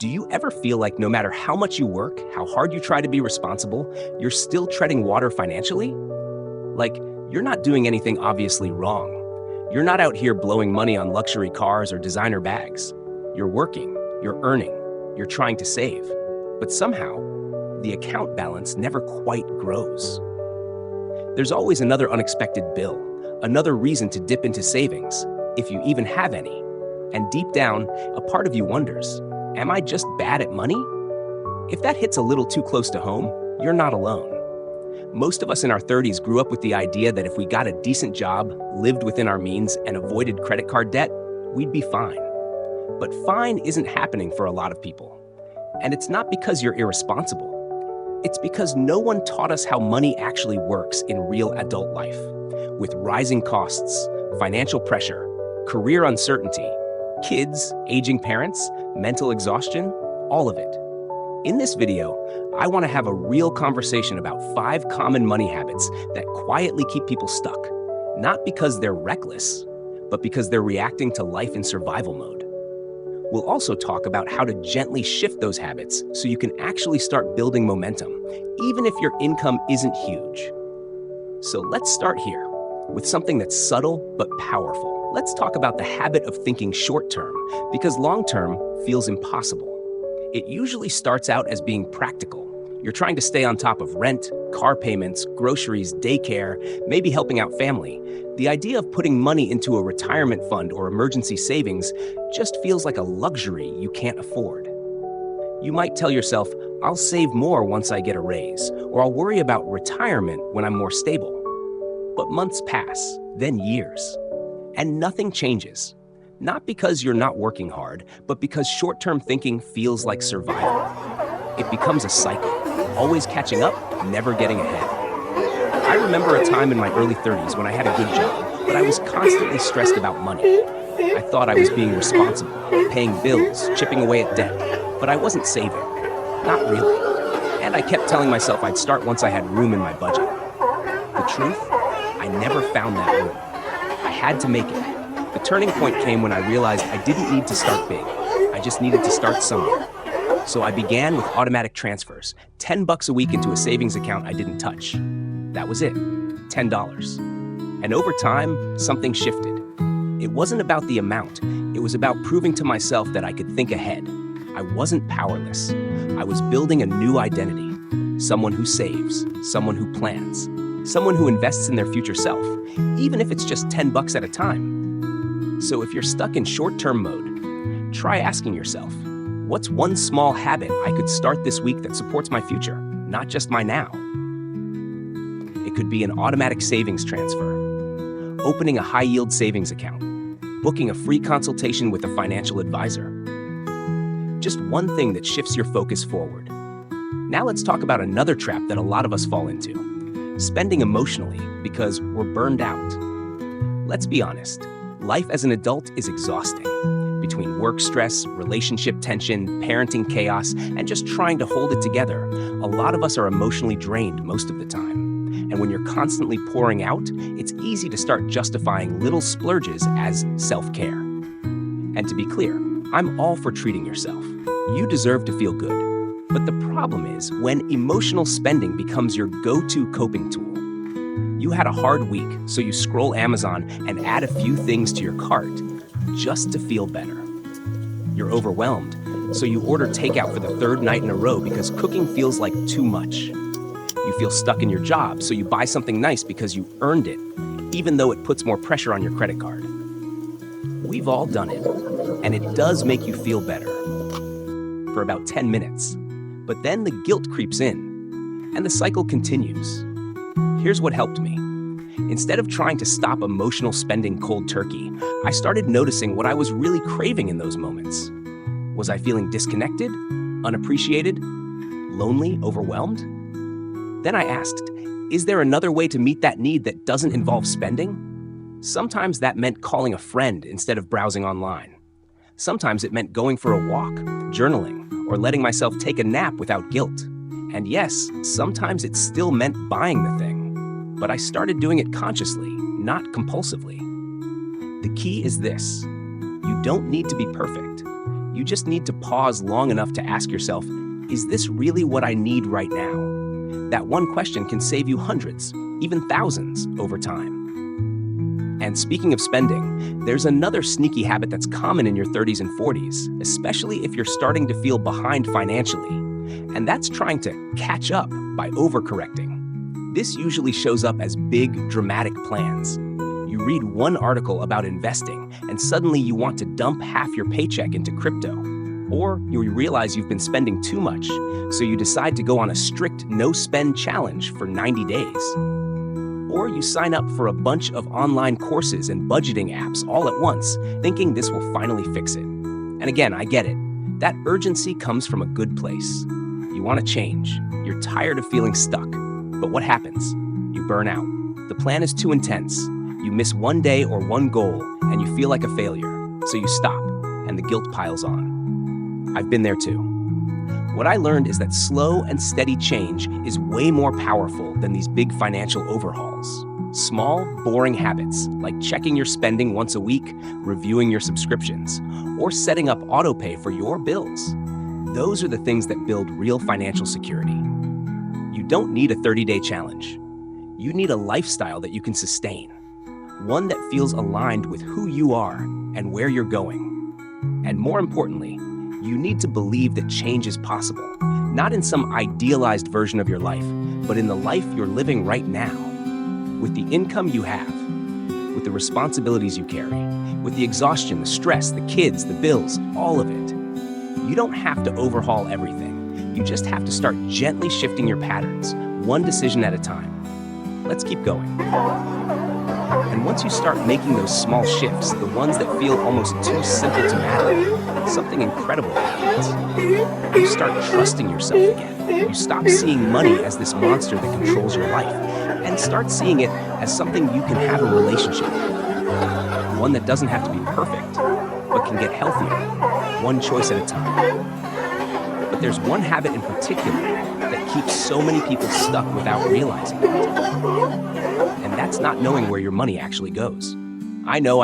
Do you ever feel like no matter how much you work, how hard you try to be responsible, you're still treading water financially? Like, you're not doing anything obviously wrong. You're not out here blowing money on luxury cars or designer bags. You're working, you're earning, you're trying to save. But somehow, the account balance never quite grows. There's always another unexpected bill, another reason to dip into savings, if you even have any. And deep down, a part of you wonders, am I just bad at money? If that hits a little too close to home, you're not alone. Most of us in our 30s grew up with the idea that if we got a decent job, lived within our means, and avoided credit card debt, we'd be fine. But fine isn't happening for a lot of people. And it's not because you're irresponsible. It's because no one taught us how money actually works in real adult life. With rising costs, financial pressure, career uncertainty, kids, aging parents, mental exhaustion, all of it. In this video, I want to have a real conversation about 5 common money habits that quietly keep people stuck, not because they're reckless, but because they're reacting to life in survival mode. We'll also talk about how to gently shift those habits so you can actually start building momentum, even if your income isn't huge. So let's start here with something that's subtle but powerful. Let's talk about the habit of thinking short-term, because long-term feels impossible. It usually starts out as being practical. You're trying to stay on top of rent, car payments, groceries, daycare, maybe helping out family. The idea of putting money into a retirement fund or emergency savings just feels like a luxury you can't afford. You might tell yourself, I'll save more once I get a raise, or I'll worry about retirement when I'm more stable. But months pass, then years, and nothing changes. Not because you're not working hard, but because short-term thinking feels like survival. It becomes a cycle, always catching up, never getting ahead. I remember a time in my early 30s when I had a good job, but I was constantly stressed about money. I thought I was being responsible, paying bills, chipping away at debt, but I wasn't saving. Not really. And I kept telling myself I'd start once I had room in my budget. The truth? I never found that room. I had to make it. The turning point came when I realized I didn't need to start big. I just needed to start somewhere. So I began with automatic transfers, $10 a week into a savings account I didn't touch. That was it, $10. And over time, something shifted. It wasn't about the amount. It was about proving to myself that I could think ahead. I wasn't powerless. I was building a new identity. Someone who saves, someone who plans, someone who invests in their future self, even if it's just $10 at a time. So if you're stuck in short-term mode, try asking yourself, what's one small habit I could start this week that supports my future, not just my now? It could be an automatic savings transfer, opening a high-yield savings account, booking a free consultation with a financial advisor. Just one thing that shifts your focus forward. Now let's talk about another trap that a lot of us fall into, spending emotionally because we're burned out. Let's be honest. Life as an adult is exhausting. Between work stress, relationship tension, parenting chaos, and just trying to hold it together, a lot of us are emotionally drained most of the time. And when you're constantly pouring out, it's easy to start justifying little splurges as self-care. And to be clear, I'm all for treating yourself. You deserve to feel good. But the problem is when emotional spending becomes your go-to coping tool. You had a hard week, so you scroll Amazon and add a few things to your cart just to feel better. You're overwhelmed, so you order takeout for the 3rd night in a row because cooking feels like too much. You feel stuck in your job, so you buy something nice because you earned it, even though it puts more pressure on your credit card. We've all done it, and it does make you feel better for about 10 minutes. But then the guilt creeps in, and the cycle continues. Here's what helped me. Instead of trying to stop emotional spending cold turkey, I started noticing what I was really craving in those moments. Was I feeling disconnected, unappreciated, lonely, overwhelmed? Then I asked, is there another way to meet that need that doesn't involve spending? Sometimes that meant calling a friend instead of browsing online. Sometimes it meant going for a walk, journaling, or letting myself take a nap without guilt. And yes, sometimes it still meant buying the thing. But I started doing it consciously, not compulsively. The key is this. You don't need to be perfect. You You just need to pause long enough to ask yourself, is this really what I need right now? That one question can save you hundreds, even thousands, over time. And speaking of spending, there's another sneaky habit that's common in your 30s and 40s, especially if you're starting to feel behind financially. And that's trying to catch up by overcorrecting. This usually shows up as big, dramatic plans. You read one article about investing, and suddenly you want to dump half your paycheck into crypto. Or you realize you've been spending too much, so you decide to go on a strict no-spend challenge for 90 days. Or you sign up for a bunch of online courses and budgeting apps all at once, thinking this will finally fix it. And again, I get it. That urgency comes from a good place. You want to change. You're tired of feeling stuck. But what happens? You burn out. The plan is too intense. You miss one day or one goal, and you feel like a failure. So you stop, and the guilt piles on. I've been there too. What I learned is that slow and steady change is way more powerful than these big financial overhauls. Small, boring habits, like checking your spending once a week, reviewing your subscriptions, or setting up autopay for your bills. Those are the things that build real financial security. You don't need a 30-day challenge. You need a lifestyle that you can sustain. One that feels aligned with who you are and where you're going. And more importantly, you need to believe that change is possible, not in some idealized version of your life, but in the life you're living right now. With the income you have, with the responsibilities you carry, with the exhaustion, the stress, the kids, the bills, all of it. You don't have to overhaul everything. You just have to start gently shifting your patterns, one decision at a time. Let's keep going. And once you start making those small shifts, the ones that feel almost too simple to matter, something incredible happens. You start trusting yourself again. You stop seeing money as this monster that controls your life, and start seeing it as something you can have a relationship with. One that doesn't have to be perfect, but can get healthier, one choice at a time. But there's one habit in particular that keeps so many people stuck without realizing it. And that's not knowing where your money actually goes. I know.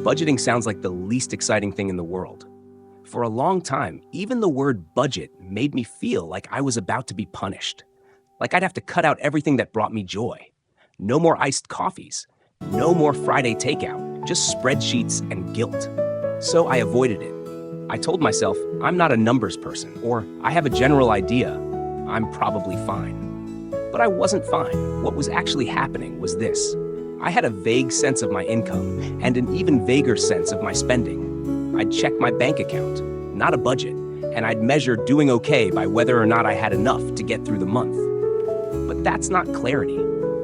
Budgeting sounds like the least exciting thing in the world. For a long time, even the word budget made me feel like I was about to be punished. Like I'd have to cut out everything that brought me joy. No more iced coffees. No more Friday takeout. Just spreadsheets and guilt. So I avoided it. I told myself, I'm not a numbers person, or I have a general idea. I'm probably fine. But I wasn't fine. What was actually happening was this. I had a vague sense of my income and an even vaguer sense of my spending. I'd check my bank account, not a budget, and I'd measure doing okay by whether or not I had enough to get through the month. But that's not clarity.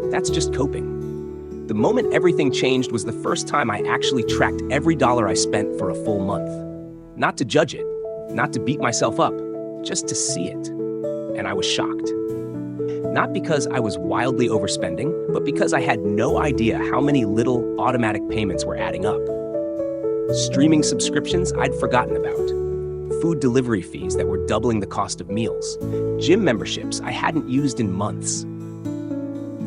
That's just coping. The moment everything changed was the first time I actually tracked every dollar I spent for a full month. Not to judge it, not to beat myself up, just to see it. And I was shocked. Not because I was wildly overspending, but because I had no idea how many little automatic payments were adding up. Streaming subscriptions I'd forgotten about. Food delivery fees that were doubling the cost of meals. Gym memberships I hadn't used in months.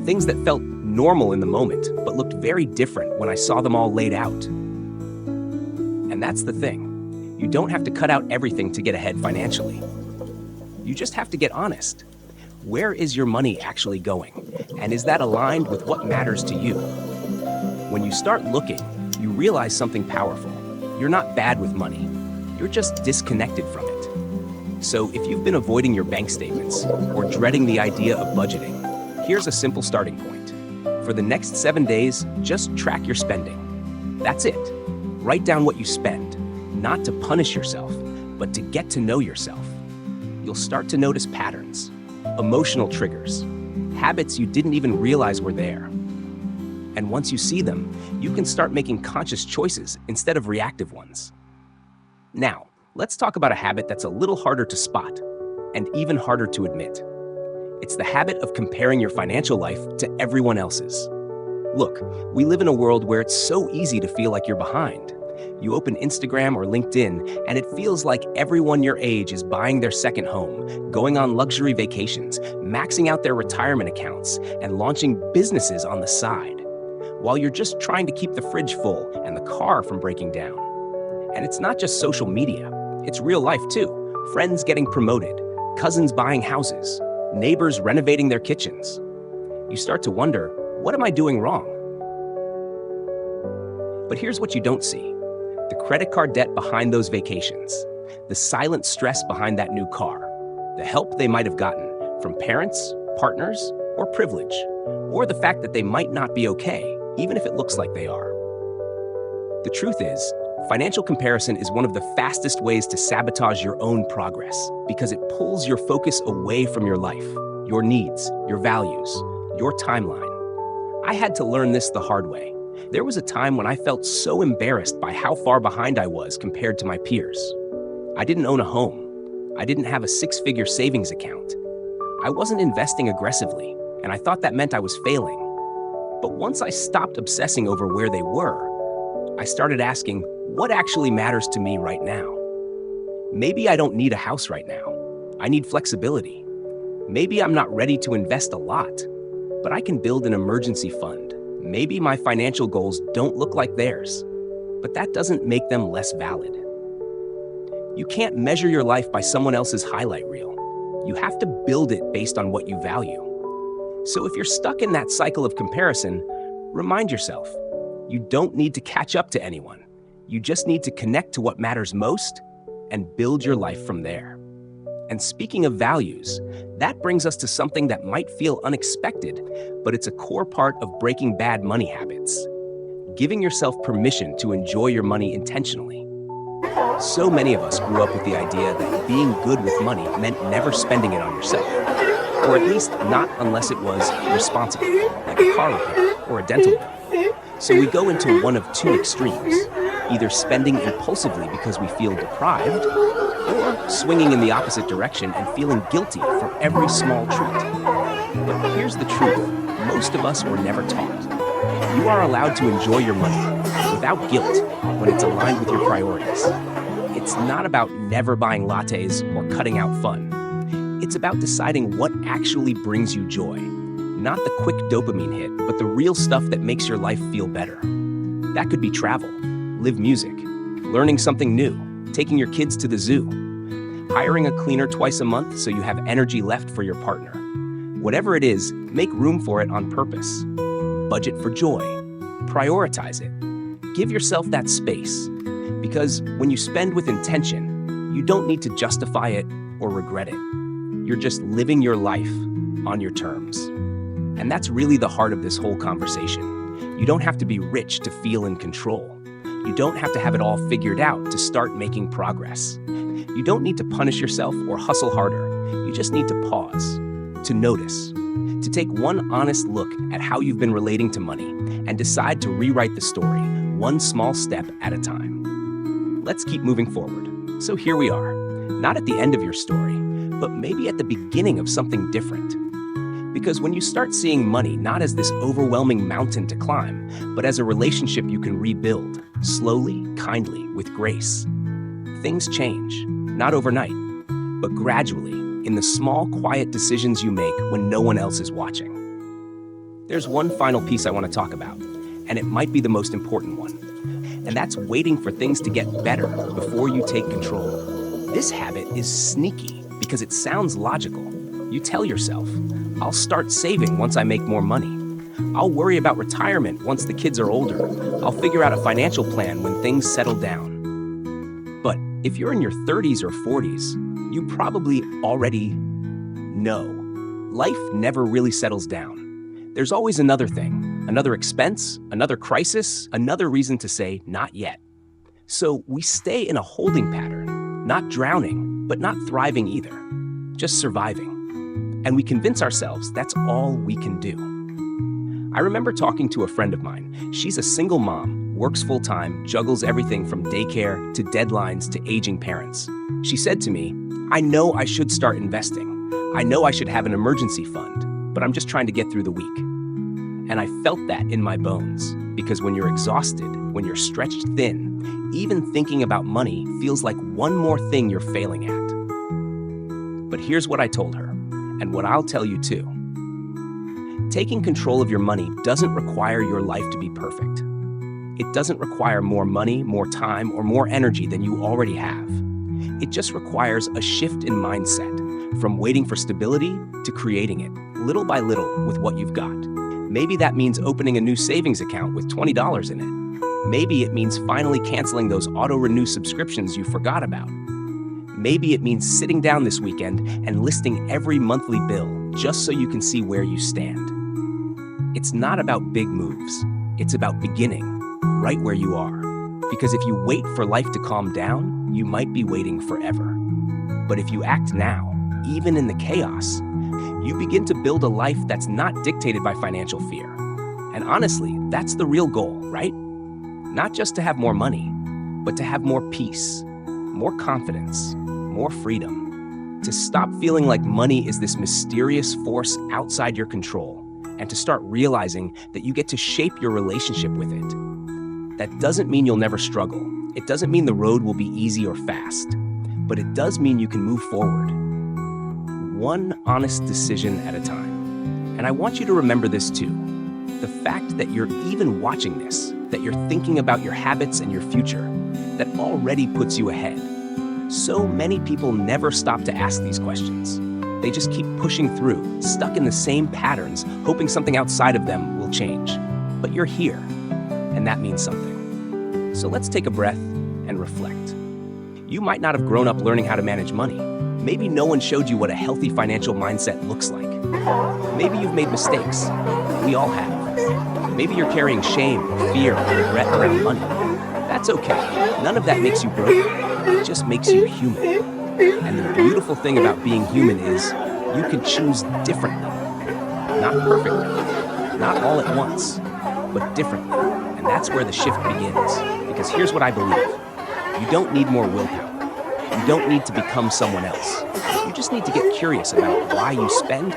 Things that felt normal in the moment, but looked very different when I saw them all laid out. And that's the thing. You don't have to cut out everything to get ahead financially. You just have to get honest. Where is your money actually going? And is that aligned with what matters to you? When you start looking, you realize something powerful. You're not bad with money. You're just disconnected from it. So if you've been avoiding your bank statements or dreading the idea of budgeting, here's a simple starting point. For the next 7 days, just track your spending. That's it. Write down what you spend, not to punish yourself, but to get to know yourself. You'll start to notice patterns. Emotional triggers, habits you didn't even realize were there. And once you see them, you can start making conscious choices instead of reactive ones. Now, let's talk about a habit that's a little harder to spot and even harder to admit. It's the habit of comparing your financial life to everyone else's. Look, we live in a world where it's so easy to feel like you're behind. You open Instagram or LinkedIn, and it feels like everyone your age is buying their second home, going on luxury vacations, maxing out their retirement accounts, and launching businesses on the side, while you're just trying to keep the fridge full and the car from breaking down. And it's not just social media, it's real life too. Friends getting promoted, cousins buying houses, neighbors renovating their kitchens. You start to wonder, what am I doing wrong? But here's what you don't see: the credit card debt behind those vacations, the silent stress behind that new car, the help they might have gotten from parents, partners, or privilege, or the fact that they might not be okay, even if it looks like they are. The truth is, financial comparison is one of the fastest ways to sabotage your own progress because it pulls your focus away from your life, your needs, your values, your timeline. I had to learn this the hard way. There was a time when I felt so embarrassed by how far behind I was compared to my peers. I didn't own a home. I didn't have a six-figure savings account. I wasn't investing aggressively, and I thought that meant I was failing. But once I stopped obsessing over where they were, I started asking, what actually matters to me right now? Maybe I don't need a house right now. I need flexibility. Maybe I'm not ready to invest a lot, but I can build an emergency fund. Maybe my financial goals don't look like theirs, but that doesn't make them less valid. You can't measure your life by someone else's highlight reel. You have to build it based on what you value. So if you're stuck in that cycle of comparison, remind yourself, you don't need to catch up to anyone. You just need to connect to what matters most and build your life from there. And speaking of values, that brings us to something that might feel unexpected, but it's a core part of breaking bad money habits: giving yourself permission to enjoy your money intentionally. So many of us grew up with the idea that being good with money meant never spending it on yourself, or at least not unless it was responsible, like a car repair or a dental bill. So we go into one of two extremes: either spending impulsively because we feel deprived, or swinging in the opposite direction and feeling guilty for every small treat. But here's the truth: most of us were never taught. You are allowed to enjoy your money without guilt when it's aligned with your priorities. It's not about never buying lattes or cutting out fun. It's about deciding what actually brings you joy. Not the quick dopamine hit, but the real stuff that makes your life feel better. That could be travel, live music, learning something new, taking your kids to the zoo, hiring a cleaner twice a month so you have energy left for your partner. Whatever it is, make room for it on purpose. Budget for joy. Prioritize it. Give yourself that space. Because when you spend with intention, you don't need to justify it or regret it. You're just living your life on your terms. And that's really the heart of this whole conversation. You don't have to be rich to feel in control. You don't have to have it all figured out to start making progress. You don't need to punish yourself or hustle harder. You just need to pause, to notice, to take one honest look at how you've been relating to money and decide to rewrite the story, one small step at a time. Let's keep moving forward. So here we are, not at the end of your story, but maybe at the beginning of something different. Because when you start seeing money not as this overwhelming mountain to climb, but as a relationship you can rebuild, slowly, kindly, with grace, things change, not overnight, but gradually, in the small, quiet decisions you make when no one else is watching. There's one final piece I want to talk about, and it might be the most important one. And that's waiting for things to get better before you take control. This habit is sneaky because it sounds logical. You tell yourself, I'll start saving once I make more money. I'll worry about retirement once the kids are older. I'll figure out a financial plan when things settle down. But if you're in your 30s or 40s, you probably already know life never really settles down. There's always another thing, another expense, another crisis, another reason to say not yet. So we stay in a holding pattern, not drowning, but not thriving either, just surviving. And we convince ourselves that's all we can do. I remember talking to a friend of mine. She's a single mom, works full-time, juggles everything from daycare to deadlines to aging parents. She said to me, I know I should start investing. I know I should have an emergency fund, but I'm just trying to get through the week. And I felt that in my bones, because when you're exhausted, when you're stretched thin, even thinking about money feels like one more thing you're failing at. But here's what I told her, and what I'll tell you too. Taking control of your money doesn't require your life to be perfect. It doesn't require more money, more time, or more energy than you already have. It just requires a shift in mindset, from waiting for stability to creating it, little by little, with what you've got. Maybe that means opening a new savings account with $20 in it. Maybe it means finally canceling those auto-renew subscriptions you forgot about. Maybe it means sitting down this weekend and listing every monthly bill just so you can see where you stand. It's not about big moves. It's about beginning right where you are. Because if you wait for life to calm down, you might be waiting forever. But if you act now, even in the chaos, you begin to build a life that's not dictated by financial fear. And honestly, that's the real goal, right? Not just to have more money, but to have more peace, more confidence, more freedom. To stop feeling like money is this mysterious force outside your control, and to start realizing that you get to shape your relationship with it. That doesn't mean you'll never struggle. It doesn't mean the road will be easy or fast, but it does mean you can move forward, one honest decision at a time. And I want you to remember this too. The fact that you're even watching this, that you're thinking about your habits and your future, that already puts you ahead. So many people never stop to ask these questions. They just keep pushing through, stuck in the same patterns, hoping something outside of them will change. But you're here, and that means something. So let's take a breath and reflect. You might not have grown up learning how to manage money. Maybe no one showed you what a healthy financial mindset looks like. Maybe you've made mistakes. We all have. Maybe you're carrying shame, fear, or regret around money. That's okay. None of that makes you broken. It just makes you human. And the beautiful thing about being human is you can choose differently. Not perfectly, not all at once, but differently. And that's where the shift begins. Because here's what I believe. You don't need more willpower. You don't need to become someone else. You just need to get curious about why you spend,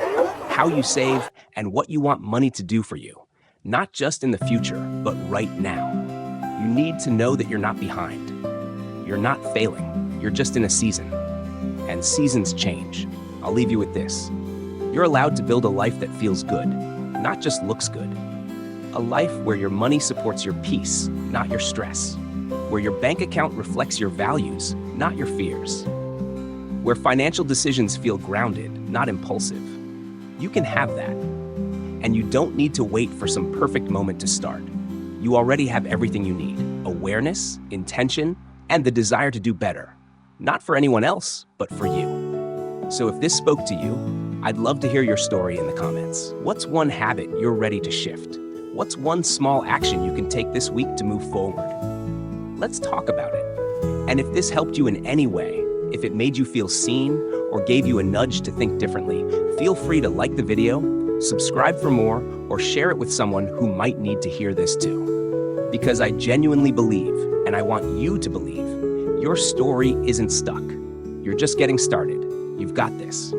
how you save, and what you want money to do for you. Not just in the future, but right now. You need to know that you're not behind. You're not failing. You're just in a season. And seasons change. I'll leave you with this. You're allowed to build a life that feels good, not just looks good. A life where your money supports your peace, not your stress. Where your bank account reflects your values, not your fears. Where financial decisions feel grounded, not impulsive. You can have that. And you don't need to wait for some perfect moment to start. You already have everything you need: awareness, intention, and the desire to do better. Not for anyone else, but for you. So if this spoke to you, I'd love to hear your story in the comments. What's one habit you're ready to shift? What's one small action you can take this week to move forward? Let's talk about it. And if this helped you in any way, if it made you feel seen or gave you a nudge to think differently, feel free to like the video, subscribe for more, or share it with someone who might need to hear this too. Because I genuinely believe, and I want you to believe, your story isn't stuck. You're just getting started. You've got this.